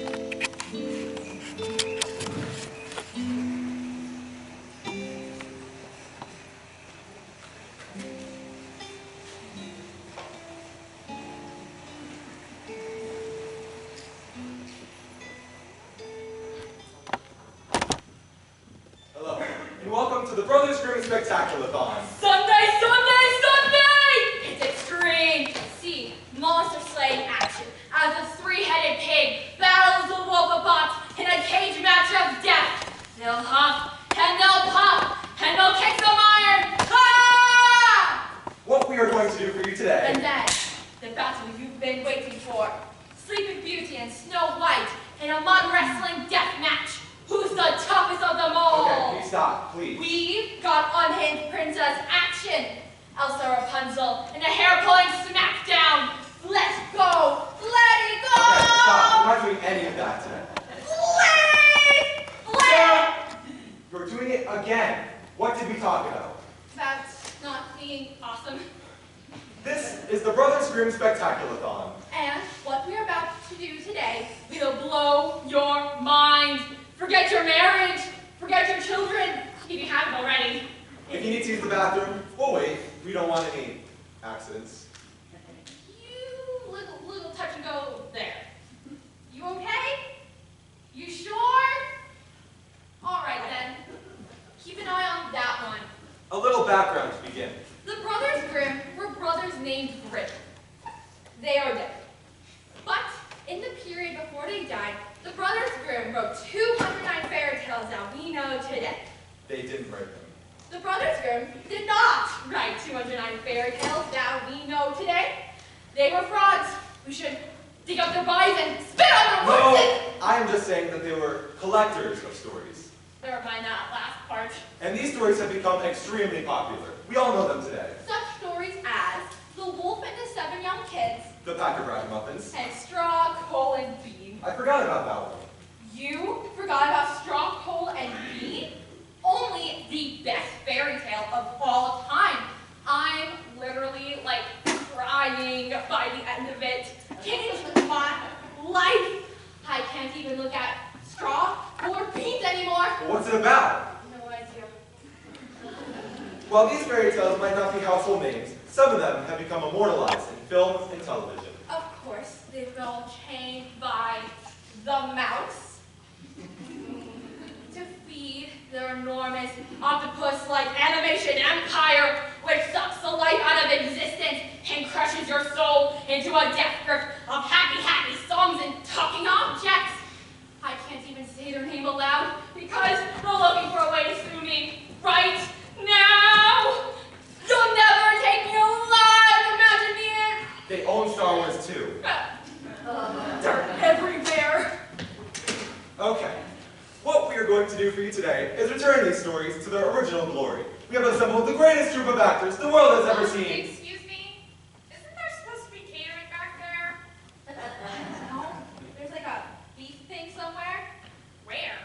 Hello, and welcome to the Brothers Grimm Spectaculathon. Sunday, Sunday, Sunday! It's extreme. See, monster slaying action as a three-headed pig battles the wolf in a cage match of death. They'll huff, and they'll pop, and they'll kick some iron. Ah! What we are going to do for you today. And then, the battle you've been waiting for. Sleeping Beauty and Snow White in a mud wrestling death match. Who's the toughest of them all? Okay, please stop, please. We've got unhinged princess action. Elsa Rapunzel in a hair-pulling smackdown. Let's go! Let it go! Okay, stop. We're not doing any of that today. Please! You're doing it again. What did we talk about? That's not being awesome. This is the Brothers Grimm Spectaculathon. And what we're about to do today will blow your mind. Forget your marriage. Forget your children, if you haven't already. If you need to use the bathroom, we'll wait. We don't want any accidents. You little touch and go there. You okay? You sure? All right then. Keep an eye on that one. A little background to begin. The Brothers Grimm were brothers named Grimm. They are dead. But in the period before they died, the Brothers Grimm wrote 209 fairy tales that we know today. They didn't write them. The Brothers Grimm did not write 209 fairy tales that we know today. They were frauds who should dig up their bodies and spit on their corpses. No, I am just saying that they were collectors of stories. Never mind that last part. And these stories have become extremely popular. We all know them today. Such stories as The Wolf and the Seven Young Kids, The Packer Ragamuffins. and Straw, Coal, and Bean. I forgot about that one. You forgot about Straw, Coal, and Bean? Only the best fairy tale of all time. I'm literally like crying by the end of it. Changed my life. I can't even look at Straw or Beans anymore. But what's it about? No idea. While these fairy tales might not be household names, some of them have become immortalized in films and television. Of course, they've been all changed by the mouse to feed their enormous octopus-like animation empire, which sucks the life out of existence and crushes your soul into a death grip of happy songs and talking objects. I can't even say their name aloud because they're looking for a way to sue me right now. You'll never take me alive, imagine me. They own Star Wars too. They're everywhere. Okay. What we are going to do for you today is return these stories to their original glory. We have assembled the greatest troupe of actors the world has ever seen. Excuse me? Isn't there supposed to be catering back there? No, there's like a beef thing somewhere. Where?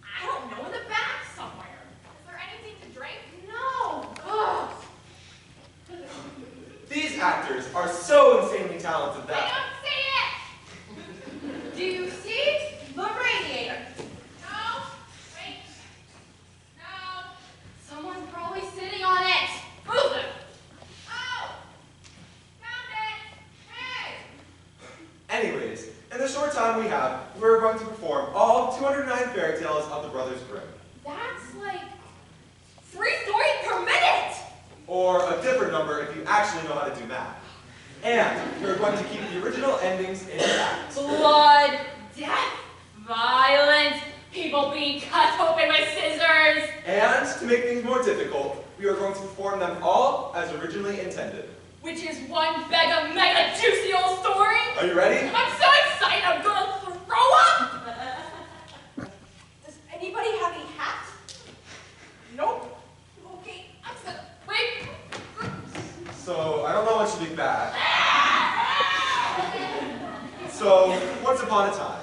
I don't know, in the back somewhere. Is there anything to drink? No. Ugh. These actors are so insanely talented I that... don't see it! Do you see the radiator? No. Wait. No. Someone's probably sitting on it. Move it. Oh! Found it! Hey! Anyways, in the short time we have, we're going to perform all 209 fairy tales of the Brothers Grimm. That's like 3 stories per minute. Or a different number if you actually know how to do math. And we're going to keep the original endings intact. Blood, death, violence, people being cut open with scissors. And to make things more difficult, we are going to perform them all as originally intended. Which is one mega juicy old story. Are you ready? I'm so excited I'm gonna throw up! Does anybody have any hats? Nope. Okay, I'm gonna wait. So, I don't know what should be bad. So, once upon a time,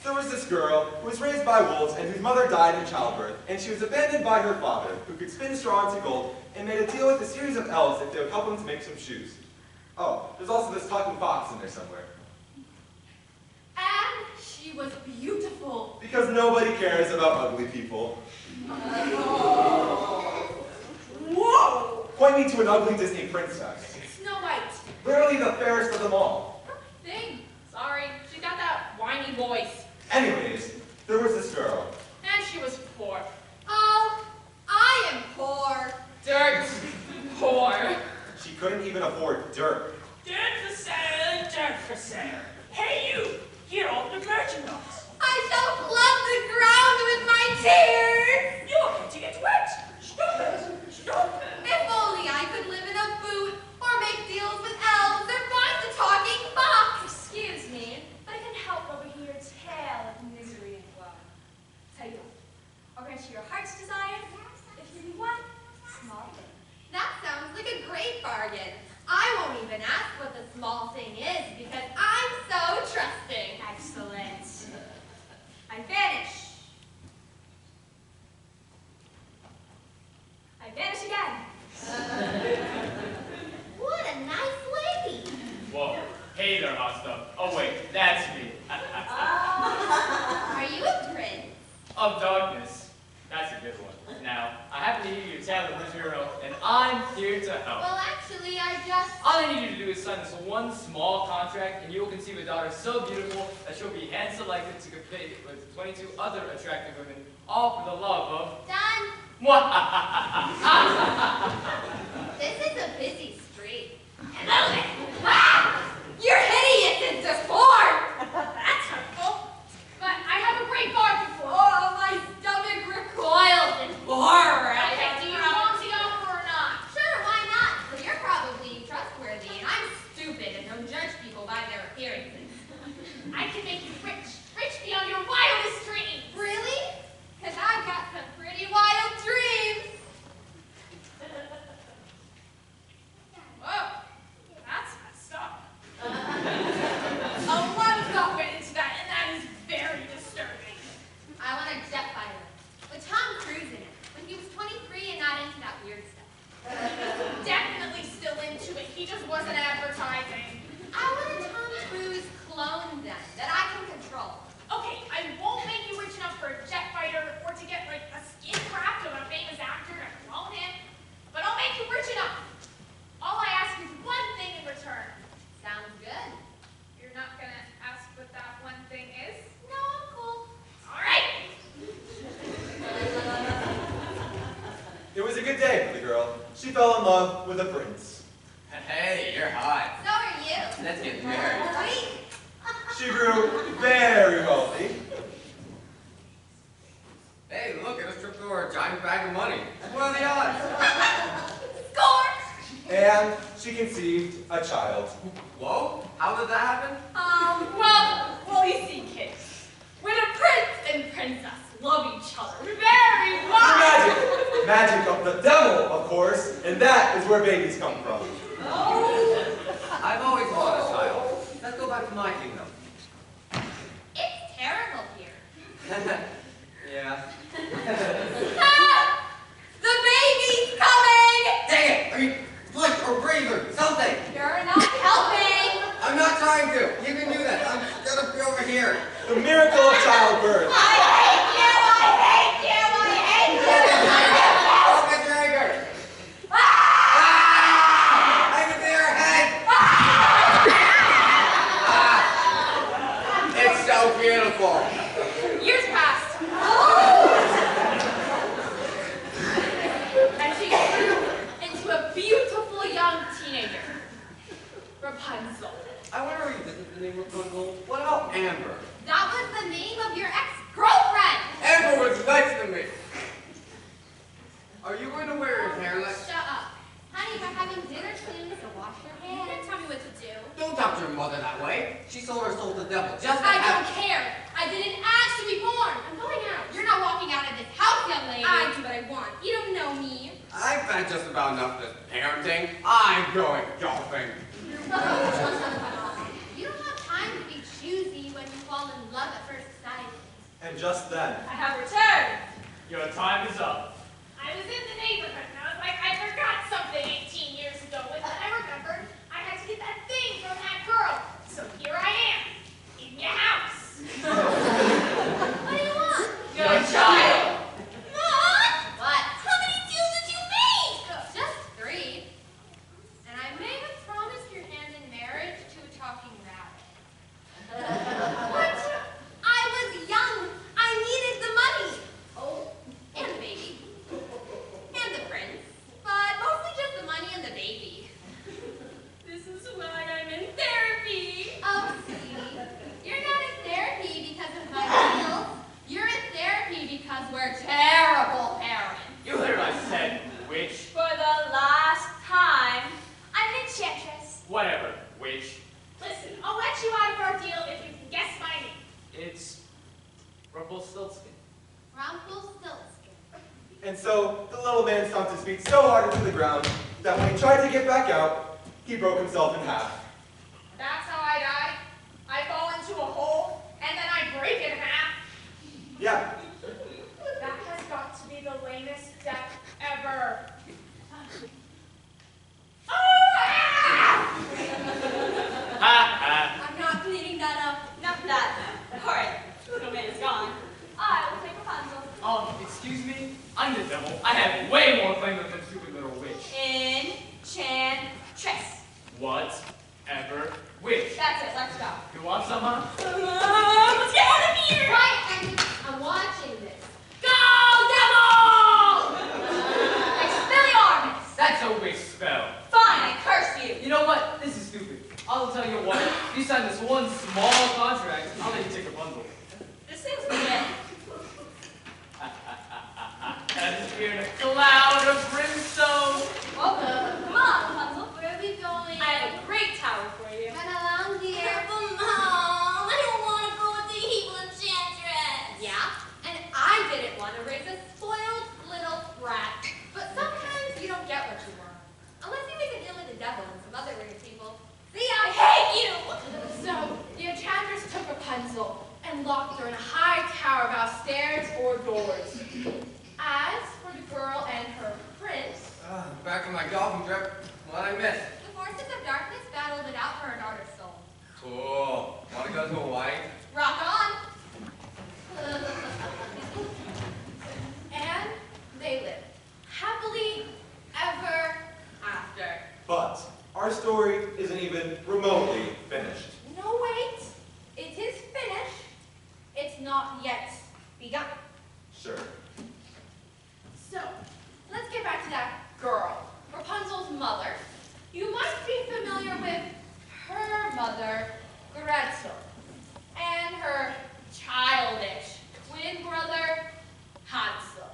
there was this girl who was raised by wolves and whose mother died in childbirth, and she was abandoned by her father, who could spin straw into gold, and made a deal with a series of elves if they would help him to make some shoes. Oh, there's also this talking fox in there somewhere. And she she was beautiful. Because nobody cares about ugly people. Whoa! Point me to an ugly Disney princess. Snow White. Literally the fairest of them all. Thing. Sorry, she got that whiny voice. Anyways, there was this girl. And she was poor. Oh, I am poor. Dirt poor. She couldn't even afford dirt. Dirt for sale, dirt for sale. Hey you, here all the merchandise. I shall flood the ground with my tears. You're going to get wet. Stop it, stop it. If only I could live in a boot, or make deals with elves, or find the talking fox. Excuse me, but I can help over here tale of misery and woe. Tell you what, I'll grant you your heart's desire if you do one small thing. That sounds like a great bargain. I won't even ask what the small thing is, because I'm so trusting. Excellent. I vanish. I vanish again. What a nice lady. Whoa. Hey there, hot stuff. Oh wait, that's me. Are you a prince? Of darkness. That's a good one. Now, I happen to hear your tale of this hero, and I'm here to help. Well, actually, I just... All I need you to do is sign this one small contract, and you will conceive a daughter so beautiful that she'll be hand selected to compete with 22 other attractive women, all for the love of... Done. This is a busy street. Hello there. Ah! You're hideous and deformed. That's hurtful. But I have a great bargain for you. Oh, my stomach recoils in horror. Okay, do you want the offer or not? Sure, why not? Well, you're probably trustworthy, and I'm stupid and don't judge people by their appearances. I can make you rich. Rich beyond your wildest dreams. Really? Because I've got some pretty wild dreams. Whoa. That's messed up. A lot of thought went into that, and that is very disturbing. I want a jet fighter with Tom Cruise in it when he was 23 and not into that weird stuff. Definitely still into it. He just wasn't advertising. I want a Tom Cruise clone then that I can control. Okay, I won't make you rich enough for a jet fighter or to get like a skin graft of a famous actor to clone him, but I'll make you rich enough. All I ask is one thing in return. Sounds good. You're not gonna ask what that one thing is? No, I'm cool. All right. It was a good day for the girl. She fell in love with a prince. Hey, you're hot. So are you. Let's get married. Sweet. She grew very wealthy, Hey, look, I just tripped over a giant bag of money. What are the odds? Score! and she conceived a child. Whoa, how did that happen? Well, you see, kids, when a prince and princess love each other very The much. magic of the devil, of course, and that is where babies come from. I've always wanted a child. Let's go back to my kingdom. It's terrible here. Yeah. Ah! The baby's coming! Dang it! I mean, flick or breathe or something. You're not helping. I'm not trying to. You can do that. I'm gonna be over here. The miracle of childbirth. I hate you! I hate you! I hate you! Focus your anger. Ah! I can see her head. It's so beautiful. Years passed, and she grew into a beautiful young teenager, Rapunzel. I wonder if this is the name of Rapunzel. What about Amber? That was the name of your ex-girlfriend! Amber was nice to me. Are you going to wear your hair like... Shut up. Honey, we're having dinner soon, so wash your You can't hands. tell me what to do. Don't talk to your mother that way. She sold her soul to the devil just to I have... don't care. I didn't ask to be born. I'm going out. You're not walking out of this house, young lady. I do what I want. You don't know me. I've had just about enough of this parenting. I'm going golfing. You don't have time to be choosy when you fall in love at first sight. And just then, I have returned. Your time is up. I was in the neighborhood and I was like, I forgot something 18 years ago. And then I remembered I had to get that thing from that girl. So here I am, in your house. Rumpelstiltskin. Rumpelstiltskin. And so the little man stomped his feet so hard into the ground that when he tried to get back out, he broke himself in half. That's how I die. I fall into a hole, and then I break in half. Yeah, That has got to be the lamest death ever. I'm not cleaning that up. Not that. Horrid. Little man is gone. I will take Rapunzel. Excuse me? I'm the devil. I have way more claim than some stupid little witch. Enchantress. Whatever witch. That's it. Let's go. You want some, huh? Let's get out of here. Right, I'm watching this. Go, devil! Expelliarmus. That's a witch spell. Fine, I curse you. You know what? This is stupid. I'll tell you what. If you sign this one small contract, I'll let you take a bundle. This seems legit. As if you're in a cloud of brimstone. Welcome. Come on, Rapunzel. Where are we going? I have a great tower for you. Run along, dear. Careful, Mom. I don't want to go with the evil enchantress. Yeah, and I didn't want to raise a spoiled little brat. But sometimes you don't get what you want. Unless you make a deal with the devil and some other weird people. See ya! I hate you. So, the enchantress took Rapunzel and locked her in a high tower without stairs or doors. As for the girl and her prince, Back in my golfing trip. What I missed? The forces of darkness battled it out for her daughter's soul. Cool. Want to go to Hawaii? Rock on! and they lived happily ever after. but our story isn't even remotely finished. No, wait. It is finished. It's not yet begun. Sure. So, let's get back to that girl, Rapunzel's mother. You might be familiar with her mother, Gretel, and her childish twin brother, Hansel.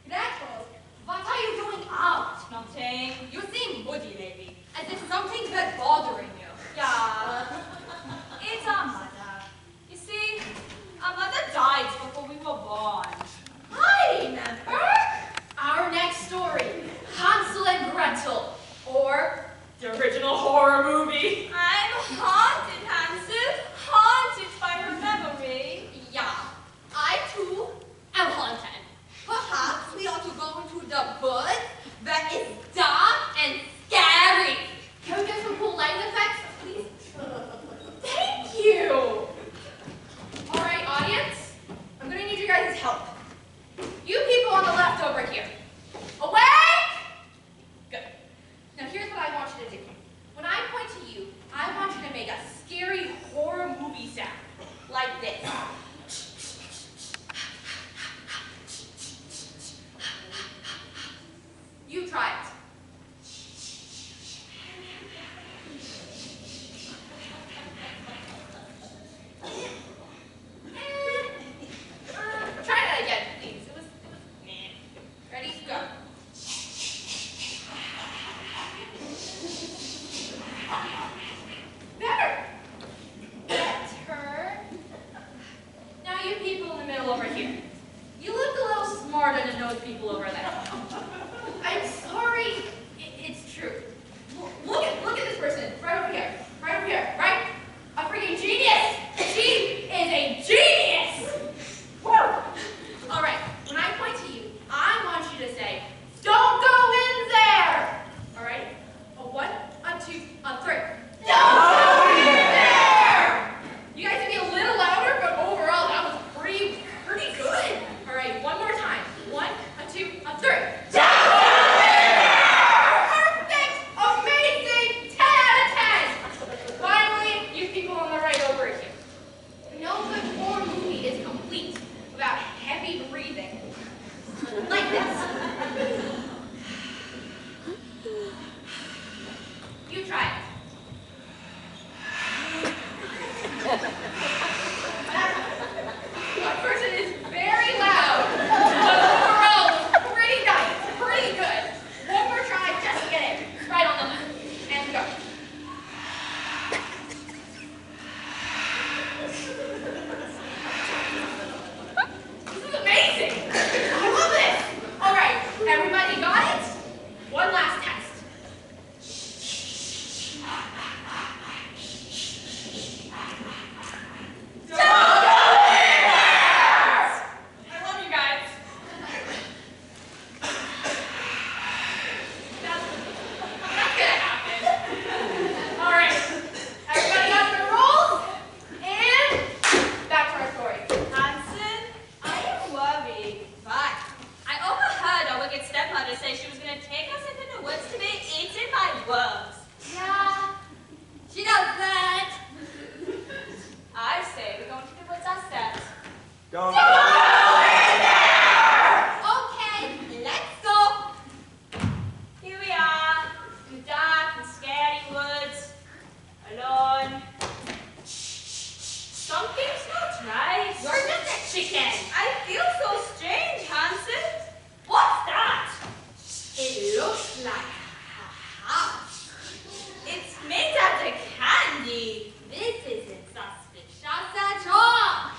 Gretel, what are you doing out? Nothing. You seem moody, lady, as if something's been bothering you. Yeah. It's our mother. You see, our mother died before we were born. I remember our next story, Hansel and Gretel, or the original horror movie. I'm haunted, Hansel. Haunted by her memory. Yeah, I too am haunted. Perhaps we ought to go into the woods that is dark and scary. Can we get some cool lighting effects, please? Thank you. All right, audience, I'm gonna need you guys' help. You people on the left over here. Awake? Good. Now here's what I want you to do. When I point to you, I want you to make a scary horror movie sound. Like this. You try it. Try that again, please. It was meh. Ready? Go. Better. Better. Now you people in the middle over here. You look a little smarter than those people over there. I'm sorry. It's true. Look at this person. Right over here. Right over here. Right? A freaking genius. She is a genius. Woo! All right. When I point to you, I want you to say, "Don't go in there." All right? A 1, a 2, a 3. Don't go in there. You guys can be a little louder, but overall that was pretty good. All right. One more time. 1, a 2, a 3. Don't Don't go in there! Okay, let's go. Here we are, in the dark and scary woods, alone. Something's not right. You're just a chicken. I feel so strange, Hansen. What's that? It looks like a house. It's made out of candy. This isn't suspicious at all.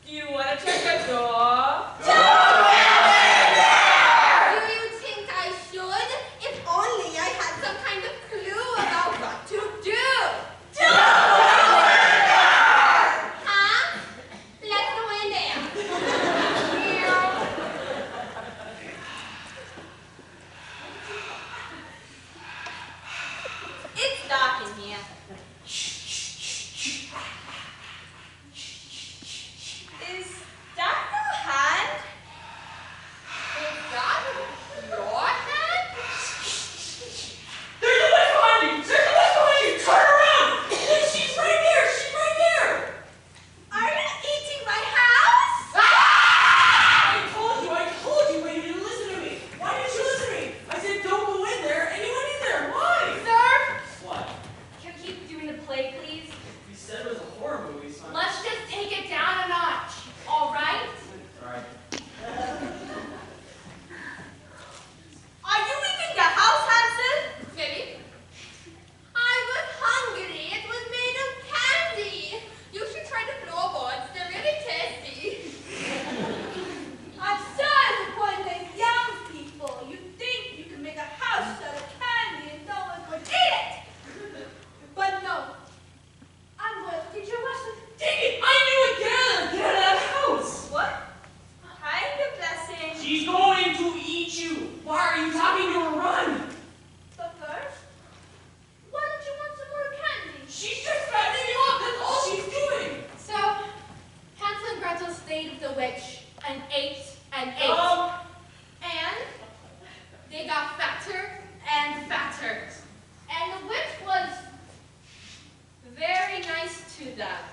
Do you want to check the door? Do you think I should? If only I had some kind of clue about what to do. Huh? Let's go in there. It's dark in here. Is that your hand? Is that your hand? There's a witch behind you! There's a witch behind you! Turn around! She's right here! She's right here! Are you eating my house? I told you, but you didn't listen to me. Why didn't you listen to me? I said don't go in there, and you went in there. Why? Sir, What? can we keep doing the play, please? We said it was a horror movie, son. Let's just take it down a notch, all right? Alright. Are you eating the house, Hansen? Maybe. I was hungry. It was made of candy. You should try the floorboards. They're really tasty. I'm sorry to point at young people. You think you can make a house out of candy and no one would eat it. But no. I'm going to teach you a lesson. Dang it! I knew it! Get out of that house! What kind of blessing? She's going to eat you! Why are you talking to her? Run! But first, why don't you want some more candy? She's just fattening you up! That's all she's doing! So, Hansel and Gretel stayed with the witch and ate and ate. And they got fatter and fatter. And the witch was very nice to them.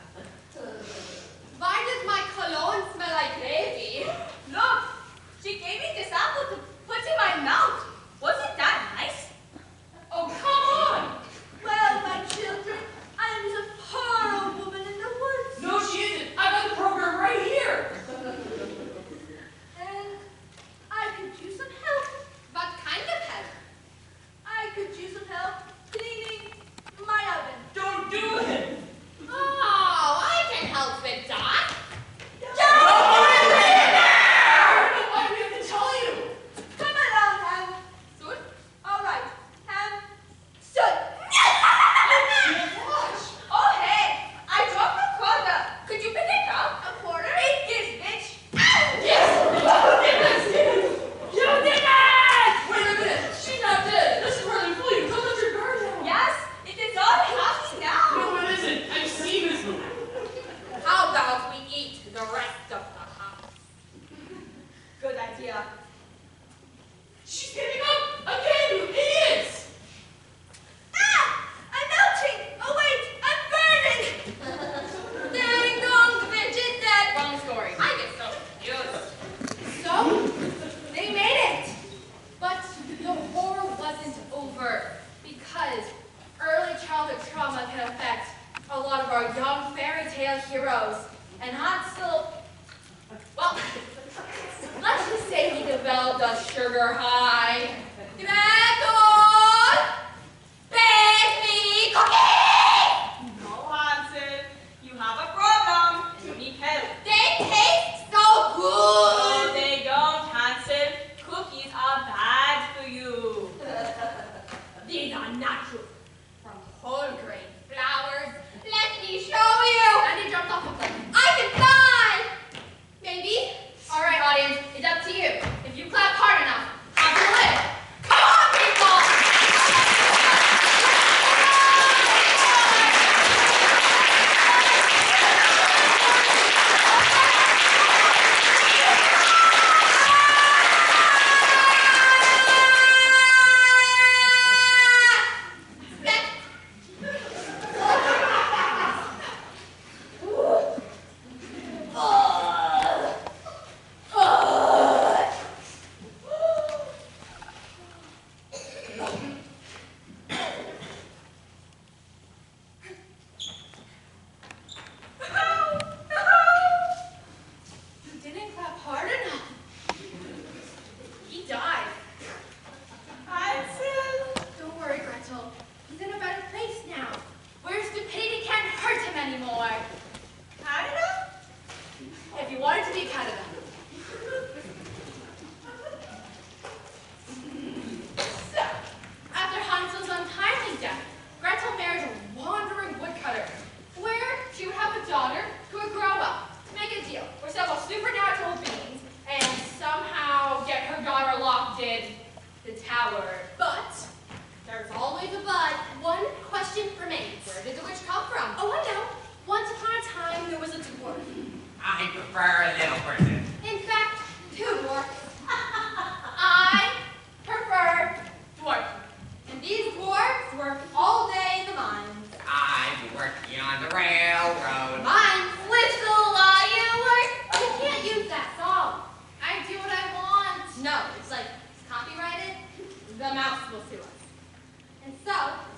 Why does my cologne smell like gravy? Look! She gave me this apple to put in my mouth! Wasn't that nice? Oh, come on! Well, my children, I am just a poor old woman in the woods. No, she isn't! I got the program right here! And I could use some help. What kind of help? I could use some help cleaning my oven. Don't do it! Oh, I can help with that. Why do we have to tell you? Come along, Ham. Soon? All right, Ham. Soon. Oh, hey! I dropped a quarter! Could you pick it up? A quarter? Eat this, bitch! Yes! You did it! Wait a minute! She's not dead! This is rather funny! Don't let your guard down! Yes, it is all happy now! No, it isn't! I've seen this movie! How about we eat the rest of the house? Good idea. She's getting up! Again, you idiots! Ah! I'm melting! Oh, wait! I'm burning! Dang dong, the bitch is dead. Wrong story. I get so confused. So, they made it! But the horror wasn't over because early childhood trauma can affect a lot of our young fairy tale heroes. And Hansel, well, let's just say he developed a sugar high. Gretel! Bake me cookies! No, Hansen. You have a problem. You need help. They taste so No, good! they don't, Hansen. Cookies are bad for you. These are natural from whole grain flours. Let me show you! And he jumped off of them. I can fly! Maybe? All right, audience, it's up to you. If you clap hard enough, Hansel will We prefer a little person. In fact, two dwarfs. I prefer dwarf. And these dwarfs work all day in the mines. I'm working on the railroad. Mines? Whistle while you work. You can't use that song. I do what I want. No, it's like, it's copyrighted. The mouse will sue us. And so,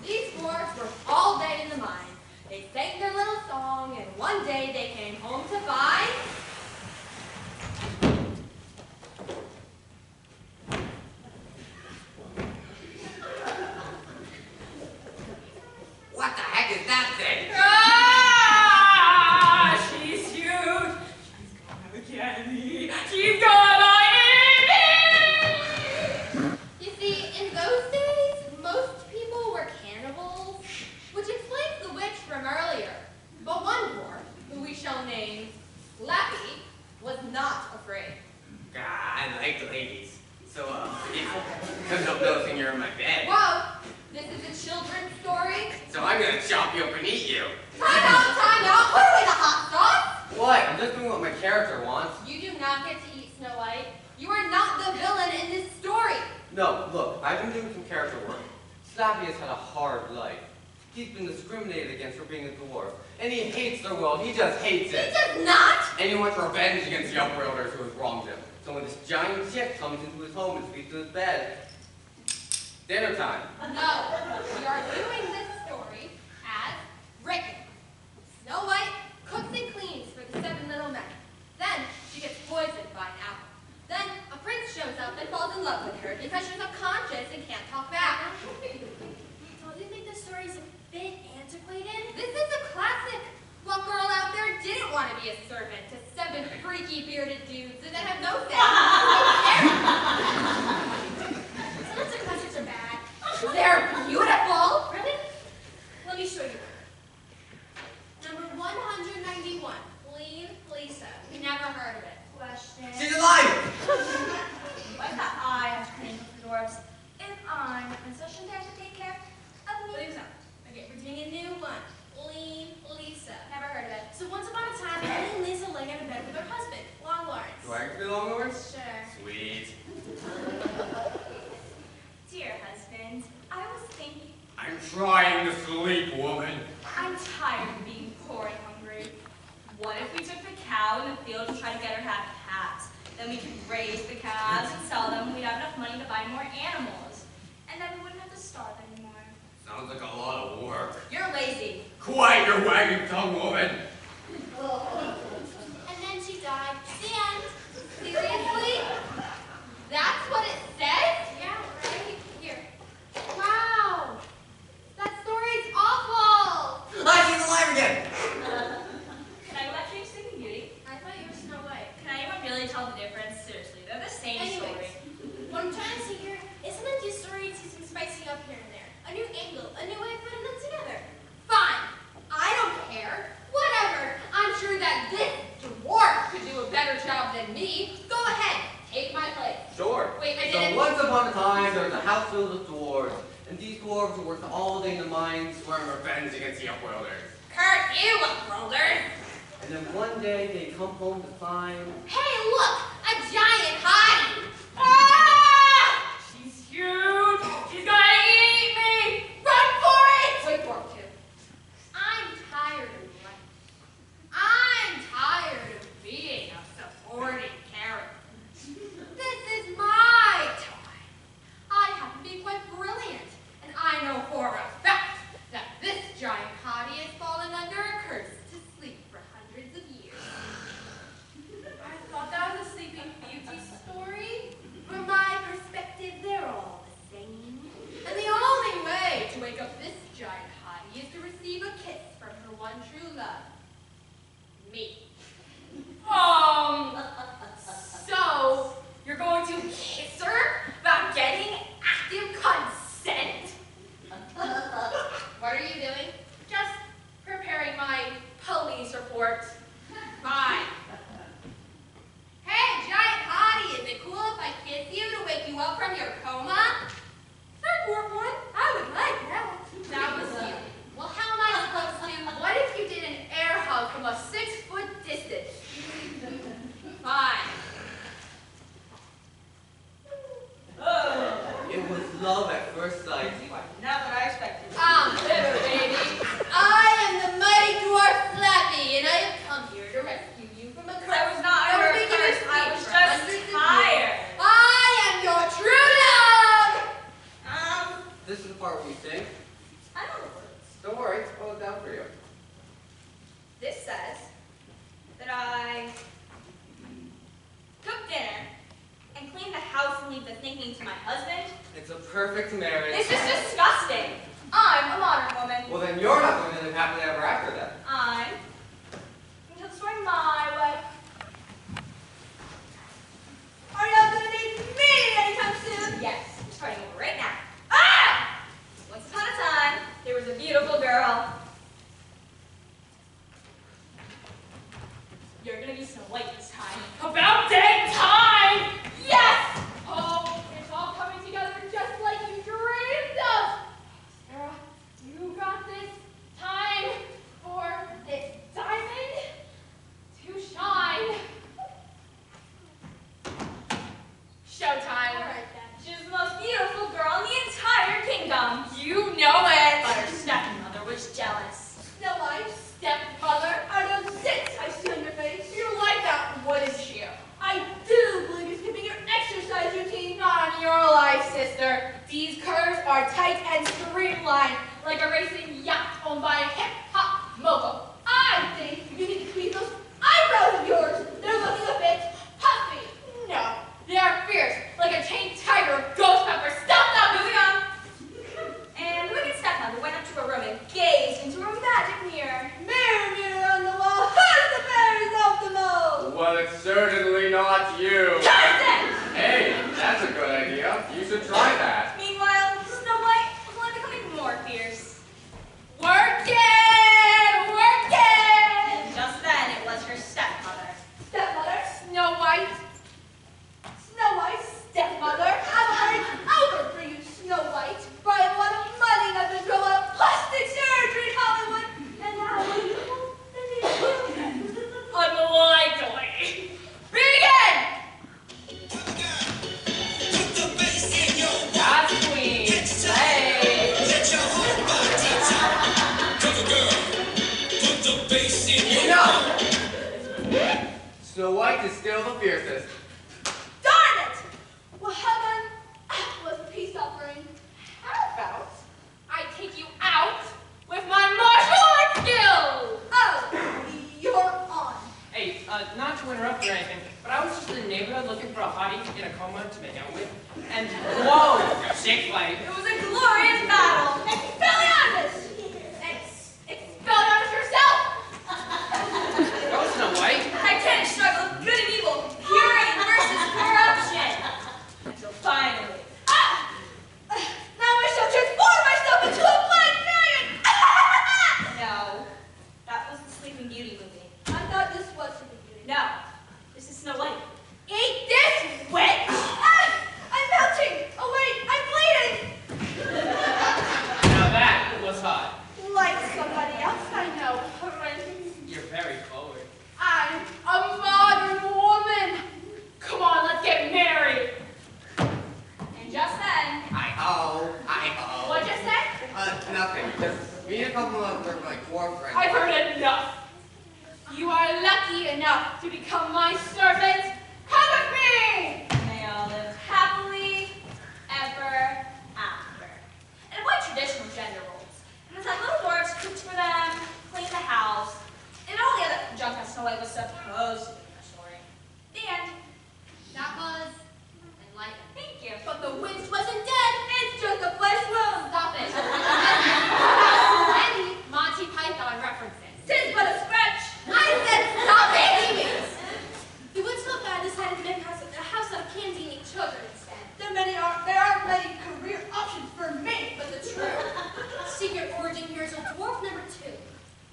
these dwarfs work all day in the mines. They sang their little song, and one day they came home to find... What the heck is that thing? Ah, she's huge. She's gonna get me. She's gonna eat me. You see, in those days, most people were cannibals, which explains the witch from earlier. But one dwarf, who we shall name Slappy, was not afraid. God, I like ladies. So, couldn't help noticing you're in my bed. Whoa, this is a children's story. So I'm gonna chop you up and eat you. Time out, time out. Put away the hot sauce. What? I'm just doing what my character wants. You do not get to eat Snow White. You are not the villain in this story. No, look, I've been doing some character work. Slappy has had a hard life. He's been discriminated against for being a dwarf. And he hates the world. He just hates He it. does not. And he wants revenge against the upworlders who have wronged him. So when this giant chick comes into his home and speaks to his bed, dinner time. No, we are doing this story as written. Snow White cooks and cleans for the 7 little men. Then she gets poisoned by an apple. Then a prince shows up and falls in love with her because she's subconscious and can't talk back. Don't you think the story's a bit antiquated? This is a classic. What girl out there didn't want to be a servant to 7 freaky bearded dudes that have no sense? Sometimes the classics are bad. They're beautiful. Really? Let me show you. Number 191, Lean Lisa. Never heard of it. Question. She's alive! Why is that I have to clean for dwarves? If I'm the princess, shouldn't I have to take care of me? Lisa. Okay, we're doing a new one. Lean Lisa. Never heard of it. So once upon a time, Lean Lisa lay in bed with her husband, Long Lawrence. Do I have to be Longhorns? Sure. Sweet. Dear husband, I was thinking, I'm trying to sleep, woman. I'm tired of being poor and hungry. What if we took the cow in the field and tried to get her to have calves? Then we could raise the calves and sell them, and we'd have enough money to buy more animals. And then we wouldn't have to starve anymore. Sounds like a lot of work. You're lazy. Quiet your wagging tongue, woman. And then she died. The end. Seriously? That's what it says? Yeah, right here. Wow. That story's awful. Ah, she's alive again! Can I go back to your Sleeping Beauty? I thought you were Snow White. Can anyone really tell the difference? Seriously, they're the same Anyways, story. what I'm trying to say here is sometimes these stories need some spicing up here and there. A new angle, a new way of putting them together. Fine. I don't care. Whatever. I'm sure that this dwarf could do a better job than me. Go ahead. Take my place. Sure. Wait, I So didn't... once upon a time, there was a house filled with dwarves. And these dwarves worked all day in the mines, Swearing revenge against the upworlders. Curse you, upworlders. and then one day they come home to find... Hey, look! A giant hottie! Ah! She's huge. She's gonna eat me. Run for it! Wait for it, too. I'm tired of life. I'm tired of being a supporting character. This is my time. I happen to be quite brilliant, and I know for a fact that this giant hottie has fallen under a curse to sleep for hundreds of years. I thought that was a Sleeping Beauty story. me to my husband? It's a perfect marriage. This is disgusting. I'm a modern woman. Well, then you're not going to live happily ever after then. I'm going to tell the story my way. Are y'all gonna need me anytime soon? Yes, I'm starting over right now. Ah! Once upon a time, there was a beautiful girl. You're gonna be Snow White this time. About dang time! Yes! Oh, it's all coming together just like you dreamed of. Sarah, you got this time for this diamond to shine. Showtime. All right, then. She's the most beautiful girl in the entire kingdom. You know it. But her stepmother was jealous. Snow White, Stepmother, out of 6 I see on your face. you like that wooden shoe. I do believe you're skipping your exercise routine. Not on your life, sister. These curves are tight and streamlined, like a racing yacht owned by a hip-hop mogul. I think you need to tweeze those eyebrows of yours. They're looking a bit puffy. No, they are fierce, like a tamed tiger or ghost pepper. Stop that! Moving on. And the wicked stepmother went up to her room and gazed into her magic mirror. Mirror, mirror on the wall, who's the fairest of them all? Well, it's certainly not you. Kirsten! Hey, that's a good idea. You should try that. Meanwhile, Snow White was only becoming more fierce. Work it! Work it! And just then, it was her stepmother. Stepmother, Snow White. Snow White, stepmother. I'm over for you, Snow White. For I have a lot of money and I've been through a lot of plastic surgery in Hollywood. And now what do you do? Unlikely. Begin! That's Queen. Hey. Enough! Snow White is still the fiercest. Darn it! Well, heaven was a peace offering. How about I take you out with my martial arts skills? Oh, you're on. Hey, not to interrupt or anything, but I was just in the neighborhood looking for a hottie in a coma to make out with, and whoa, shake fight. It was a glorious battle. Expelliarmus! Expelliarmus yourself! Go, Snow White. Titanic struggle of good and evil, purity versus corruption. Until finally, Now I shall transform myself into a black dragon! no, that was the Sleeping Beauty movie. I thought this was Sleeping Beauty. No, this is Snow White. Eat this, witch! I'm melting! Oh wait, I'm bleeding! Now that was hot. Like somebody else I know. You're very forward. I'm a modern woman. Come on, let's get married. And just then, Hi-ho, hi-ho. What'd you say? Nothing. Just me and a couple of other, dwarf friends. I've heard enough. You are lucky enough to become my servant. Come with me! and they all lived happily ever after. And avoid traditional gender roles. And it's like little dwarves cooked for them, cleaned the house, and all the other junk that Snow White was supposed to be in her story. The end. That was enlightening. Thank you. But the witch wasn't dead. It's just a flesh wound. Stop it. Any Monty Python references. Tis but a scratch. I said stop it! The witch felt bad and decided to make a house out of candy and eat children instead. There aren't many career options for me, but the true secret origin here is a dwarf number 2.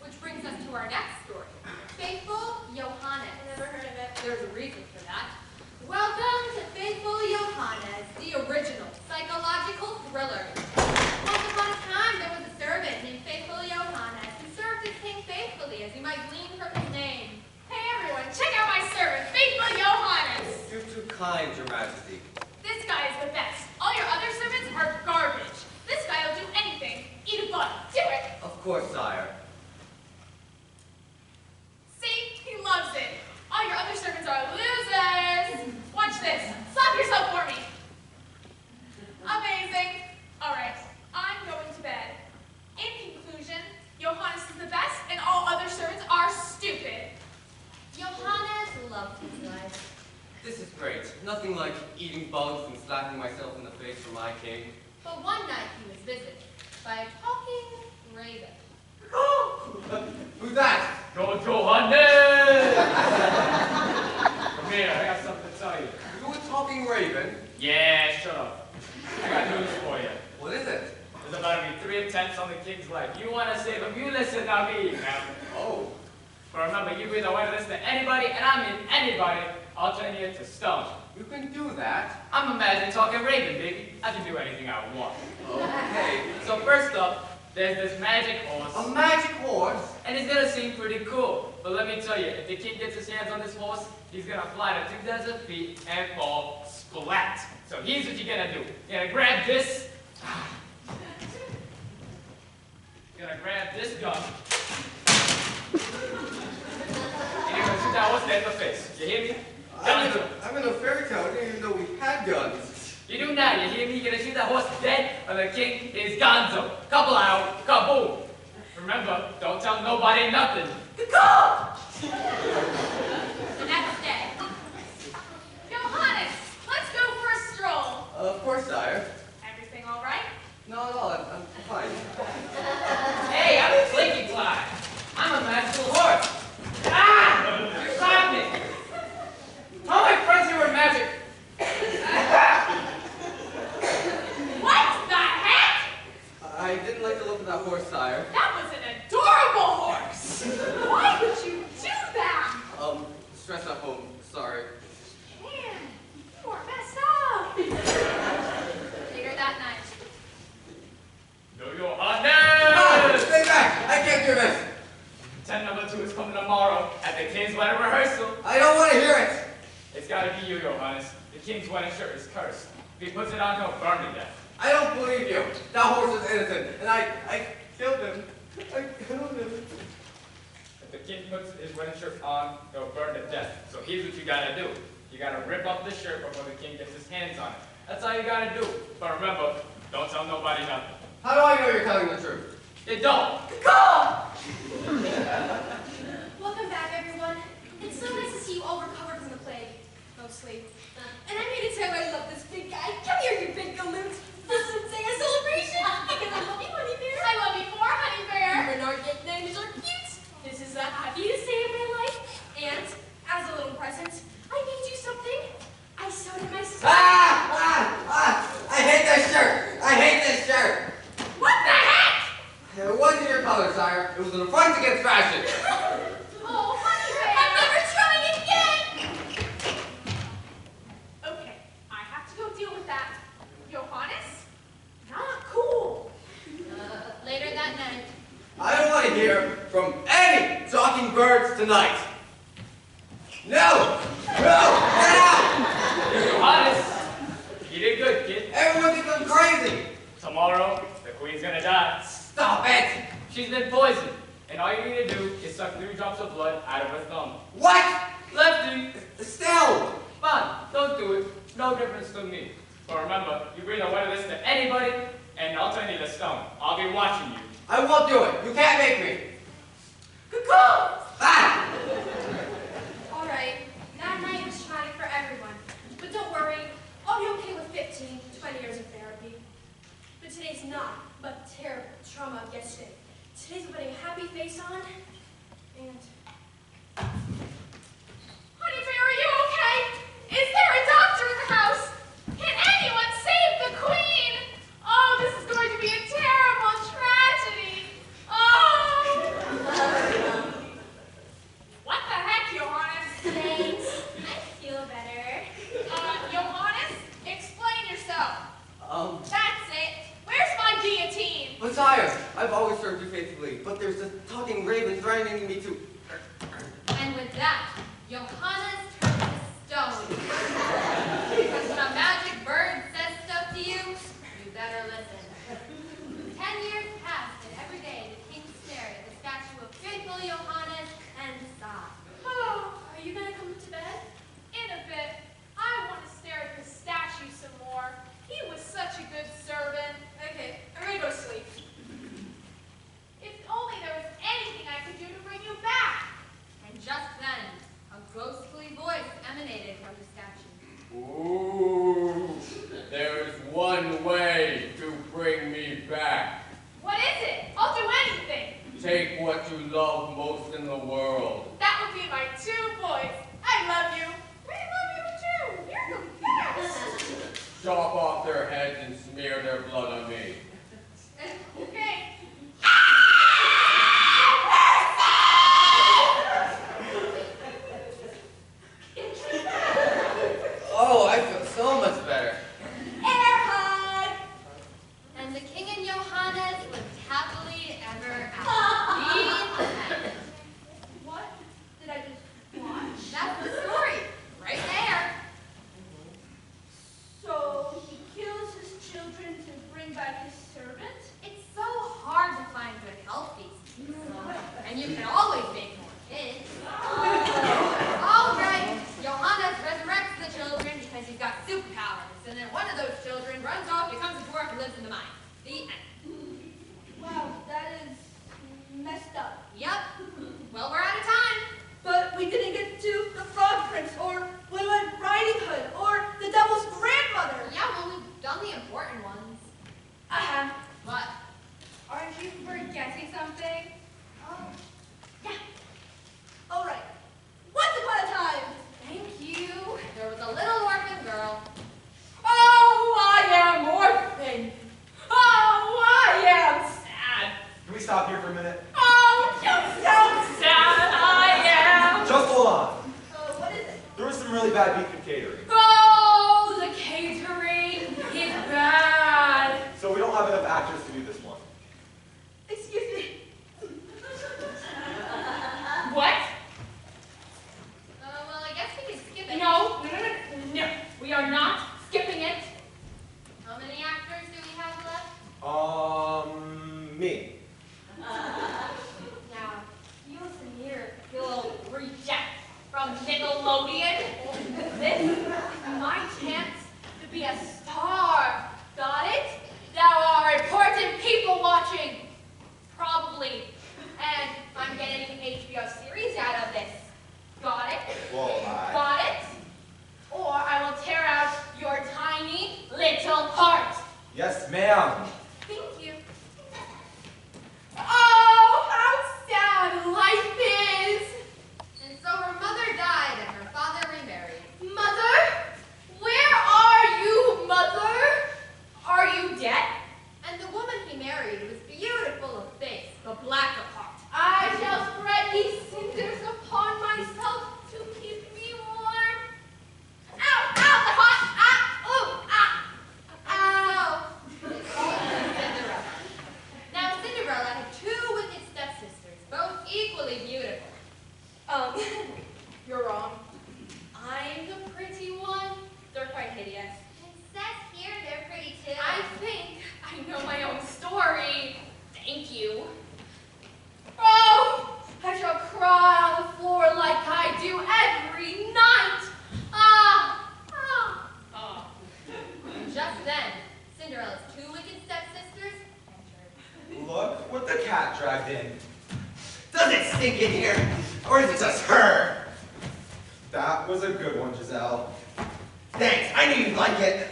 Which brings us to our next story. Faithful Johannes. Never heard of it. There's a reason for that. Welcome to Faithful Johannes, The original psychological thriller. Once upon a time, there was a servant named Faithful Johannes who served his king faithfully, as you might glean from his name. Hey everyone, check out my servant, Faithful Johannes. You're too kind, Your Majesty. This guy is the best. All your other servants are garbage. This guy will do anything. Eat a bun. Do it. Of course, sire. See? He loves it. All your other servants are losers. Watch this. Slap yourself for me. Amazing. All right. I'm going to bed. In conclusion, Johannes is the best and all other servants are stupid. Johannes loved his life. This is great. Nothing like eating bugs and slapping myself in the face for my king. But one night he was visited by a talking raven. Who's that? Jojo Honey! Come here, I got something to tell you. You a talking raven? Yeah, shut up. I got news for you. What is it? There's about to be 3 attempts on the king's life. You want to save him, you listen to me now. Oh. But remember, you breathe away this to anybody, and I mean anybody, I'll turn you into stone. You can do that. I'm Imagine Talking Raven, baby. I can do anything I want. Okay. So first up, there's this magic horse. A magic horse? And it's gonna seem pretty cool. But let me tell you, if the king gets his hands on this horse, he's gonna fly to 2,000 feet and fall splat. So here's what you're gonna do. You're gonna grab this. You're gonna grab this gun. And you're gonna shoot that horse dead in the face. You hear me? I'm in a fairy tale. I didn't even know we had guns. You do now, you hear me? You're gonna shoot that horse dead, or the king is gonzo. Couple out, kaboom. Remember, don't tell nobody nothing. The next day. Johannes, let's go for a stroll. Of course, sire. Everything all right? Not at all. I'm fine. Hey, I'm a Slinky Fly. I'm a magical horse. Ah! You slapped me. All my friends here were magic. What the heck? I didn't like the look of that horse, sire. That was an adorable horse. Why would you do that? Stress at home. Sorry. Man, you are messed up. Later that night. Yo, yo, honey! Ah, stay back! I can't do this. 10 number 2 is coming tomorrow at the king's wedding rehearsal. I don't want to hear it. It's gotta be you, Johannes. The king's wedding shirt is cursed. If he puts it on, he'll burn to death. I don't believe you. That horse is innocent, and I killed him. I killed him. If the king puts his wedding shirt on, he'll burn to death. So here's what you gotta do. You gotta rip up the shirt before the king gets his hands on it. That's all you gotta do. But remember, don't tell nobody nothing. How do I know you're telling the truth? You don't. Welcome back, everyone. It's so nice to see you all recovered from the plague. Mostly. And I made it tell you I love this big guy. Come here, you big galoot. Let's say a celebration. Because I love you, honey bear. I love you more, honey bear. And our nicknames are cute. This is the happiest day of my life. And as a little present, I made you something. I sewed it myself. I hate this shirt. I hate this shirt. What the heck? It wasn't your color, sire. It was an affront against fashion. Oh, honey bear. I'm never trying again. Okay, I have to go deal with that. Johannes? Not cool. Later that night. I don't want to hear from any talking birds tonight. No! No! Get out! Johannes, you did good, kid. Everyone thinks I'm crazy. Tomorrow, the queen's gonna die. Stop it! She's been poisoned. And all you need to do is suck 3 drops of blood out of her thumb. What? Lefty! Still! Fine, don't do it. No difference to me. But remember, you breathe away this to anybody, and I'll turn you to stone. I'll be watching you. I won't do it. You can't make me. Cuckoo! Ah! All right. That night was traumatic for everyone. But don't worry. I'll be okay with 15, 20 years of therapy. But today's not, but terrible trauma against it. Today's putting a happy face on, and... Honey bear, are you okay? Is there a doctor in the house? Can anyone save the queen? Oh, this is going to be a terrible tragedy. Oh! What the heck, Johannes? Thanks. I feel better. Johannes, explain yourself. That's it. Where's my guillotine? But sire, I've always served you faithfully, but there's a talking raven threatening me to... And with that, Johannes turned to stone. Because when a magic bird says stuff to you, you better listen. 10 years passed, and every day the king stared at the statue of faithful Johannes and sighed. Oh, are you going to come to bed? In a bit. I want to stare at the statue some more. He was such a good servant. Okay, I'm ready to go to sleep. If only there was anything I could do to bring you back. And just then, a ghostly voice emanated from the statue. Ooh, there's one way to bring me back. What is it? I'll do anything. Take what you love most in the world. That would be my 2 boys. I love you. We love you too. You're the best. Chop off their heads and smear their blood on me. Okay. Oh, I feel so much better. Air hug! And the king and Johannes lived happily ever after. What did I just watch? That's the story, right there. So he kills his children to bring back his servant? It's so hard to find good healthy species. And you can always make more kids. All right, Johannes resurrects the children because he's got superpowers. And then one of those children runs off, becomes a dwarf, and lives in the mine. The end. Wow, that is messed up. Yep. Well, we're out of time. But we didn't get to the Frog Prince, or Little Red Riding Hood, or the Devil's grandmother. Yeah, well, we've done the important ones. What? Aren't you forgetting something? Oh, All right. Once upon a time. thank you. There was a little orphan girl. Oh, I am orphan. Oh, I am sad. Can we stop here for a minute? Oh, just so sad I am. Just hold on. What is it? There was some really bad beef in catering. Oh, the catering is bad. So we don't have enough actors to do this one. Excuse me. What? Well, I guess we can skip it. No. We are not skipping it. How many actors do we have left? Me. Now, you listen here, you little reject from Nickelodeon. This is my chance to be a star. Got it? There are important people watching. Probably. And I'm getting an HBO series out of this. Got it? Well, Got it? Or I will tear out your tiny little heart. Yes, ma'am. Thank you. Oh, how sad life is! And so her mother died and her father remarried. Mother? Where are you, Mother? Are you dead? And the woman he married was beautiful of face, but black of heart. I shall spread these cinders upon myself to keep me warm. Ow! Ow! The hot! Ah! Ooh! Ah! Ow! It's all Cinderella. Now Cinderella had 2 wicked stepsisters, both equally beautiful. You're wrong. I'm the pretty one. They're quite hideous. It says here they're pretty too. I think I know my own story. Thank you. Oh, I shall cry on the floor like I do every night. And just then, Cinderella's 2 wicked stepsisters entered. Look what the cat dragged in. Does it stink in here? Or is it just her? That was a good one, Giselle. Thanks, I knew you'd like it.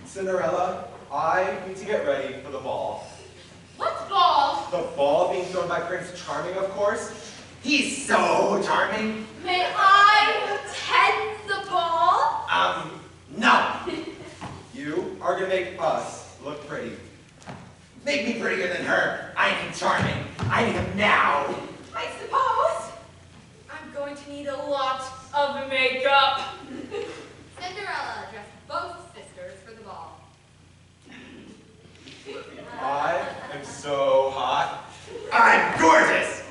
Cinderella, I need to get ready for the ball. What ball? The ball being thrown by Prince Charming, of course. He's so charming. May I attend the ball? No. You are gonna make us look pretty. Make me prettier than her. I need charming. I need him now. I suppose I'm going to need a lot of makeup. Cinderella dressed both sisters for the ball. I am so hot. I'm gorgeous.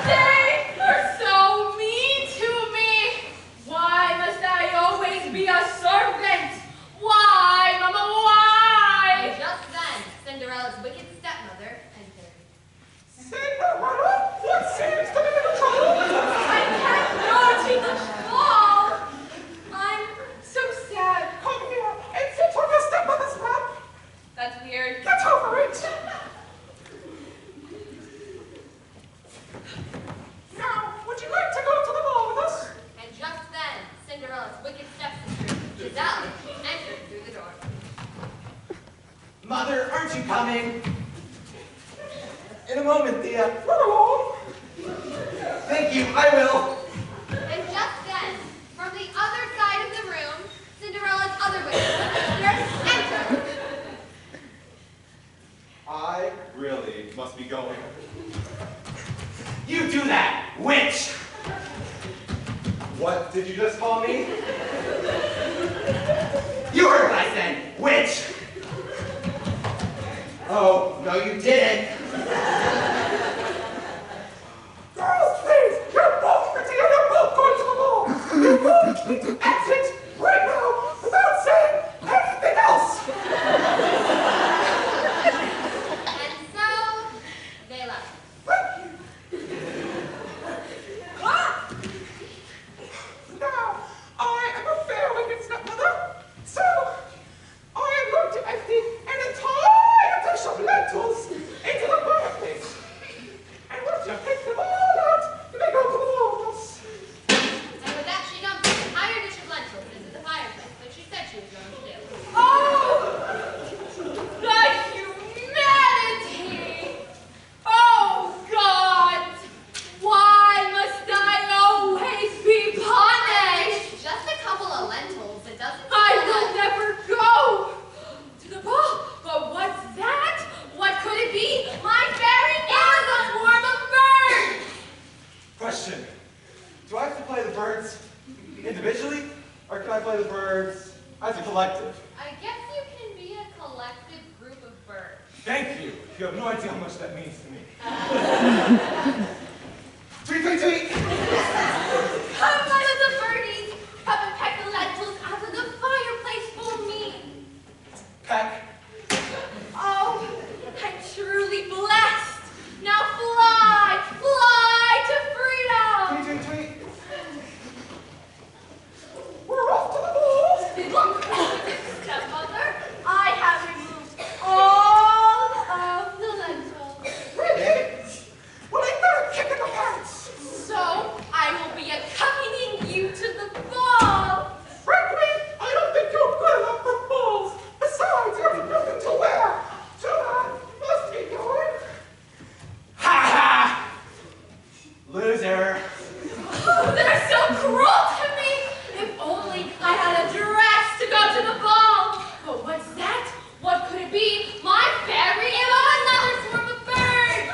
They are so Aren't you coming? In a moment, dear. Thank you, I will. And just then, from the other side of the room, Cinderella's other witch entered. I really must be going. You do that, witch! What did you just call me? You heard what I said, witch! Oh, no you didn't. Girls, please! You're both pretty and you're both going to the ball! You both need to exit right now without saying anything else! And so, they left. Now, I am a fair wicked stepmother, so I am going to empty an entire dish of lentils into the fireplace. And once you pick them all out, you may go to the walls. And with that, she dumped an entire dish of lentils into the fireplace, like she said she was going to do. Oh! The humanity! Oh, God! Why must I always be punished? Just a couple of lentils, it doesn't I feel will that- never go to the ball. But what's that? What could it be? My very name is a swarm of birds! Question. Do I have to play the birds individually, or can I play the birds as a collective? I guess you can be a collective group of birds. Thank you. You have no idea how much that means to me. Tweet, tweet, tweet! Come, my little birdies. Come and peck the lentils out of the fireplace for me. Peck. Oh, I'm truly blessed. Now fly, fly to freedom. Tweet, tweet, tweet. We're off to the balls! Look, stepmother, I have removed all of the lentils. Really? Well, I better kick in the pants. So I will be accompanying you to the ball. Frankly, I don't think you're good enough for balls. Besides, you have nothing to wear. So I must be going. Ha ha! Loser. Oh, they're so cruel to me. If only I had a dress to go to the ball. But what's that? What could it be? My fairy another swarm of birds.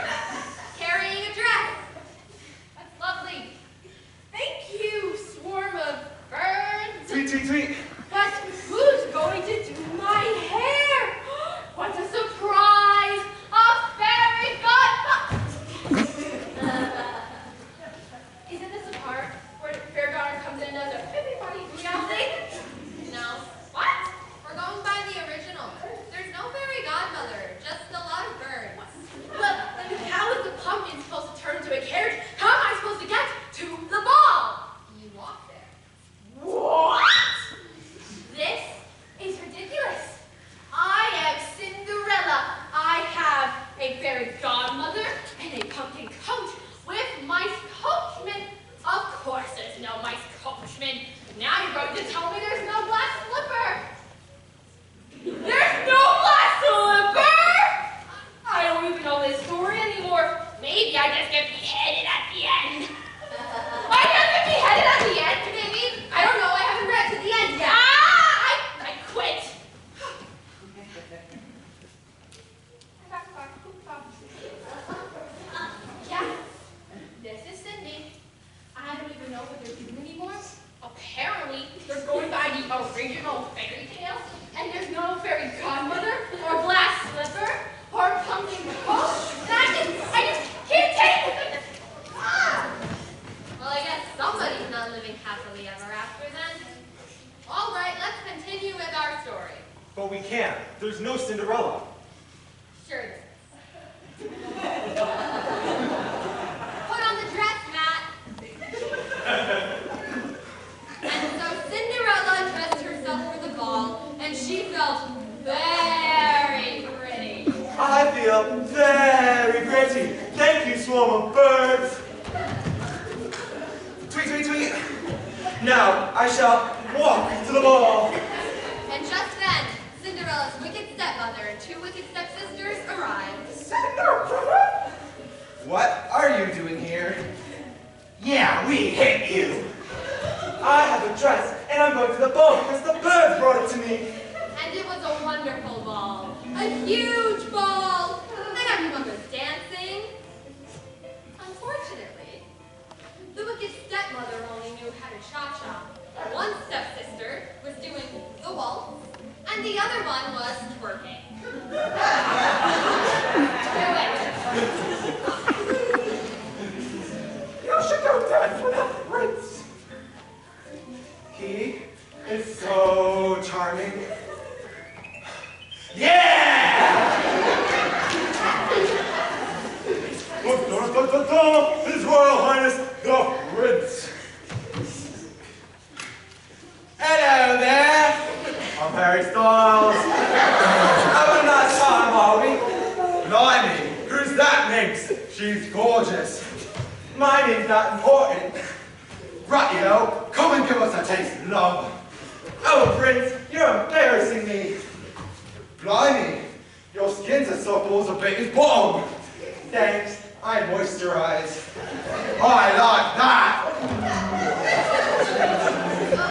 Carrying a dress. That's lovely. Thank you, swarm of birds. Tweet, tweet, tweet. But who's going to do my hair? What a surprise! A fairy Isn't this the part where the fair daughter comes in and does a everybody booyah thing? No. What? We're going by the original. There's no fairy godmother, just a lot of birds. Well, then how is the pumpkin supposed to turn into a carriage? How am I supposed to get to the ball? You walk there. What? This is ridiculous. I am Cinderella. I have a fairy godmother and a pumpkin coach with mice coachman. Of course there's no mice coachman. Now you're going to tell me there's no glass slipper. There's no glass slipper? I don't even know this story anymore. Maybe I just get beheaded at the end. I just get beheaded at the end, maybe? I don't know. I haven't read to the end yet. I quit. Yes, this is Cindy. I don't even know what they're doing anymore. Apparently, they're going by the original fairy tale, and there's no fairy godmother, or glass slipper, or pumpkin coach, and I just can't take it. Well, I guess somebody's not living happily ever after then. All right, let's continue with our story. But we can't. There's no Cinderella. Sure there is. Put on the dress, Matt. And so Cinderella dressed herself for the ball, and she felt very pretty. I feel very pretty. Thank you, swarm of birds. Tweet, tweet, tweet. Now I shall walk to the ball. And just then, Cinderella's wicked stepmother stepmother and two wicked stepsisters arrived. Cinderella? What are you doing here? Yeah, we hate you. I have a dress, and I'm going to the ball because the birds brought it to me. And it was a wonderful ball. A huge ball. And everyone was dancing. Unfortunately, the wicked stepmother only knew how to cha-cha. One stepsister was doing the waltz, and the other one was twerking. You should go dance with that prince. He is so charming. Yeah! His Royal Highness, the Prince. Hello there. I'm Harry Styles. Having a nice time, are we? Blimey, who's that minx? She's gorgeous. My name's not important. Right, come and give us a taste, love. Oh, Prince, you're embarrassing me. Blimey, your skin's as supple as a baby's bottom. Thanks, I moisturize. I like that.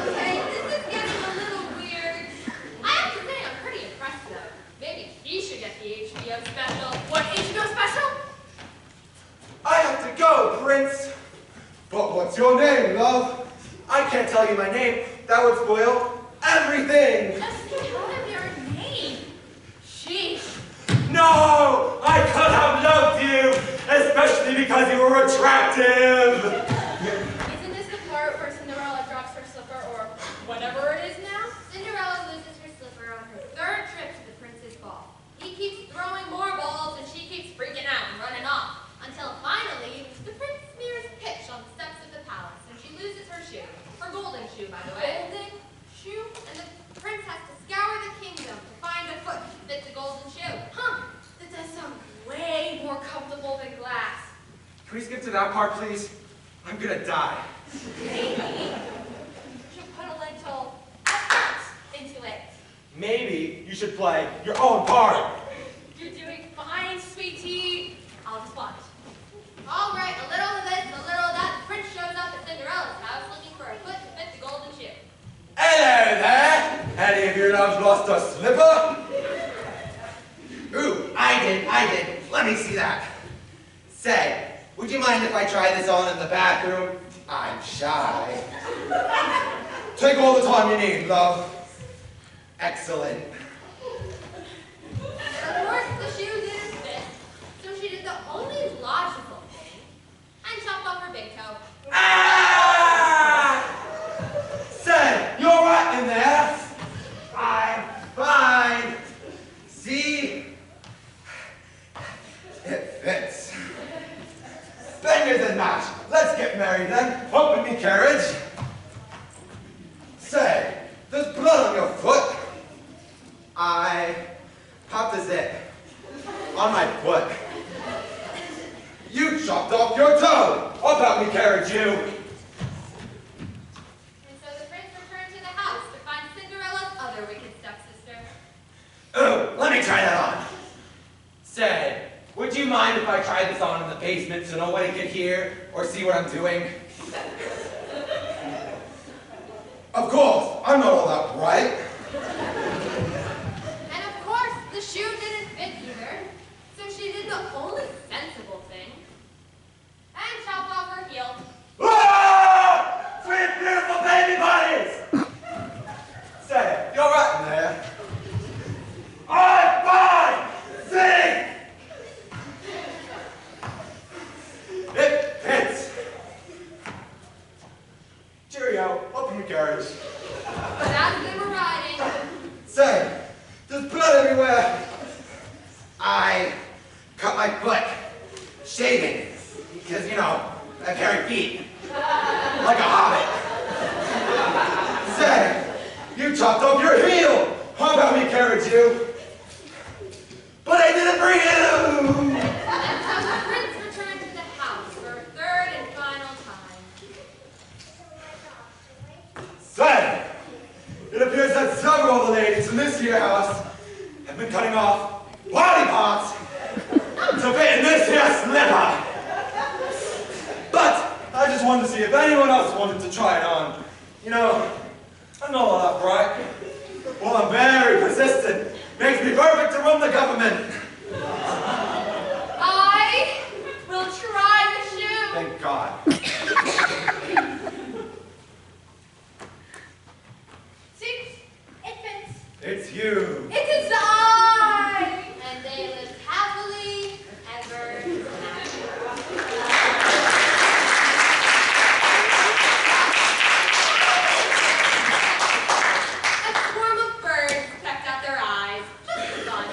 Okay, this is getting a little weird. I have to say I'm pretty impressed though. Maybe he should get the HBO special. What HBO special? I have to go, Prince. But what's your name, love? I can't tell you my name. That would spoil everything. Just tell him your name. Sheesh. No! I could have loved you, especially because you were attractive. Isn't this the part where Cinderella drops her slipper or whatever it is now? Cinderella loses her slipper on her third trip to the prince's ball. He keeps throwing more balls and she keeps freaking out and running off. Until finally, the prince smears pitch on the steps of the palace and she loses her shoe. Her golden shoe, by the way. Golden shoe? And the prince has to scour the kingdom to find a foot to fit the golden shoe. Huh. That does sound way more comfortable than glass. Can we skip to that part, please? I'm gonna die. Maybe you should put a little effort into it. Maybe you should play your own part. You're doing fine, sweetie. I'll just watch. All right, a little of this, a little of that. The prince shows up at Cinderella's house looking for a foot to fit the golden shoe. Hello there. Any of your loves lost a slipper? Ooh, I did. Let me see that. Say, would you mind if I try this on in the bathroom? I'm shy. Take all the time you need, love. Excellent. Of course, the shoe didn't fit, so she did the only logical thing and chopped off her big toe. Ah! Say, you're right in there. I'm fine. See? It fits. Fingers and match. Let's get married then. Open me carriage. Say, there's blood on your foot. I popped a zip on my foot. You chopped off your toe. Up help me carriage you. And so the prince returned to the house to find Cinderella's other wicked stepsister. Ooh, let me try that on. Say, would you mind if I tried this on in the basement so nobody could hear or see what I'm doing? Of course, I'm not all that bright. And of course, the shoe didn't fit either, so she did the only sensible thing and chopped off her heel. Ah! Sweet, beautiful baby bunnies! Say, you're right in there. I'm fine! Sing! It fits. Cheerio, open the carriage. But as they were riding, Say, there's blood everywhere. I cut my foot, shaving, because, I carry feet, like a hobbit. Say, you chopped off your heel. How about me carriage you? But I did it for you! and so the prince returned to the house for a third and final time. Say, it appears that several of the ladies in this here house have I've been cutting off body parts to fit in this here slipper. But I just wanted to see if anyone else wanted to try it on. You know, I'm not all that bright. Well, I'm very persistent. Makes me perfect to run the government. I will try the shoe. Thank God. See? It fits. It's you. It is I! And they lived happily ever after. A swarm of birds pecked at their eyes. Just for fun.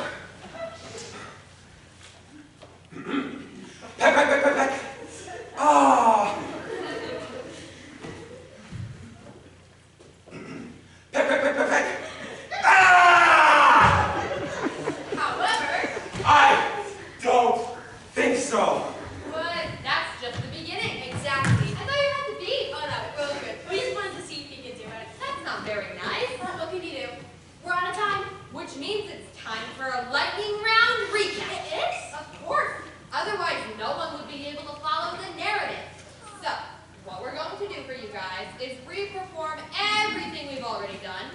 Peck, peck, peck, peck, peck. Ah. Peck, peck, peck, peck, peck. Ah! However, I don't think so. but that's just the beginning. Exactly. I thought you had to be. Oh no, it was good. We just wanted to see if you could do it. That's not very nice. What can you do? We're out of time, which means it's time for a lightning round recap. It is? Of course. Otherwise, no one would be able to follow the narrative. So, what we're going to do for you guys is re-perform everything we've already done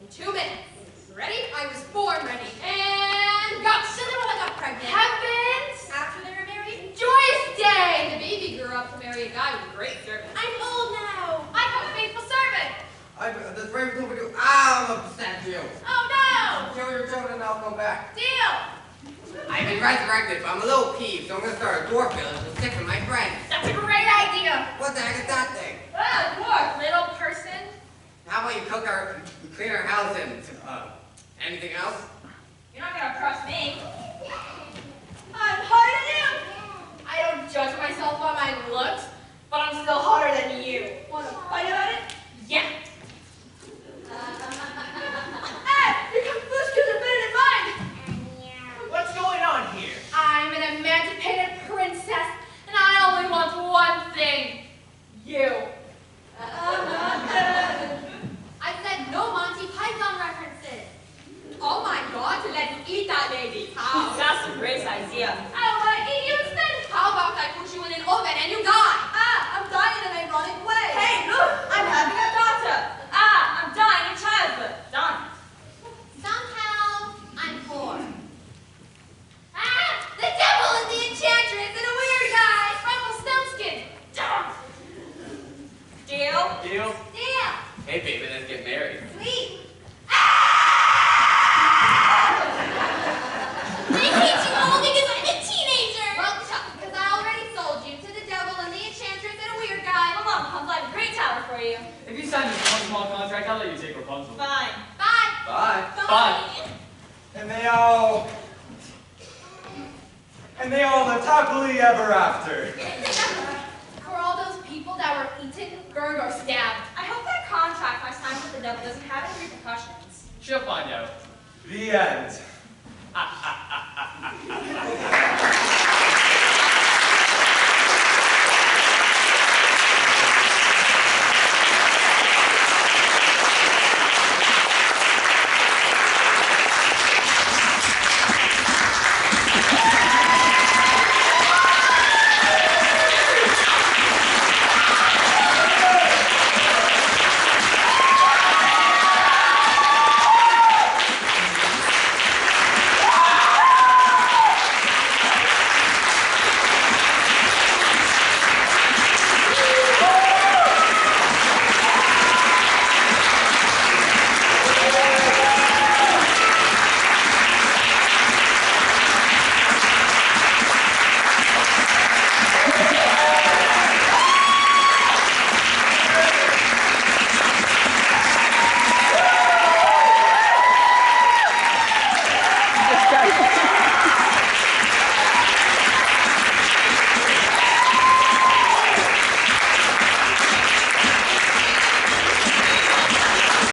in 2 minutes. Ready? I was born ready. And go! Cinderella got pregnant. Heavens! After they were married? Joyous day! The baby grew up to marry a guy with a great servant. I'm old now. I have a faithful servant. This raven's overdue. I'm a Azarjew. Oh no! Kill your children, I'll come back. Deal! I've been resurrected, but I'm a little peeved, so I'm gonna start a dwarf village with 6 of my friends. That's a great idea! What the heck is that thing? Dwarf, little person. How about you clean our house and, anything else? You're not gonna trust me. I'm harder than you. I don't judge myself by my looks, but I'm still hotter than you. Want to fight about it? Yeah. Hey, your confused are better than mine. What's going on here? I'm an emancipated princess, and I only want one thing. You. I said no Monty Python references. Oh my God, let's eat that lady. How? That's a great idea. I don't want to eat you instead. How about I put you in an oven and you die? I'm dying in an ironic way. Hey, look! I'm having a daughter! I'm dying in childbirth. Done. Somehow, I'm poor. The devil and the enchantress and a weird guy. Rumpelstiltskin. Deal? Deal? Deal. Hey baby, let's get married. Sweet. They hate you all because I'm a teenager. Well, because I already sold you to the devil and the enchantress and a weird guy. Come on, I'll buy a great tower for you. If you sign this one small contract, I'll let you take Rapunzel. Fine. Bye. Bye. Bye. And they all lived happily ever after. For all those people that were eaten, burned, or stabbed. I hope that contract I signed with the devil doesn't have any repercussions. She'll find out. The end.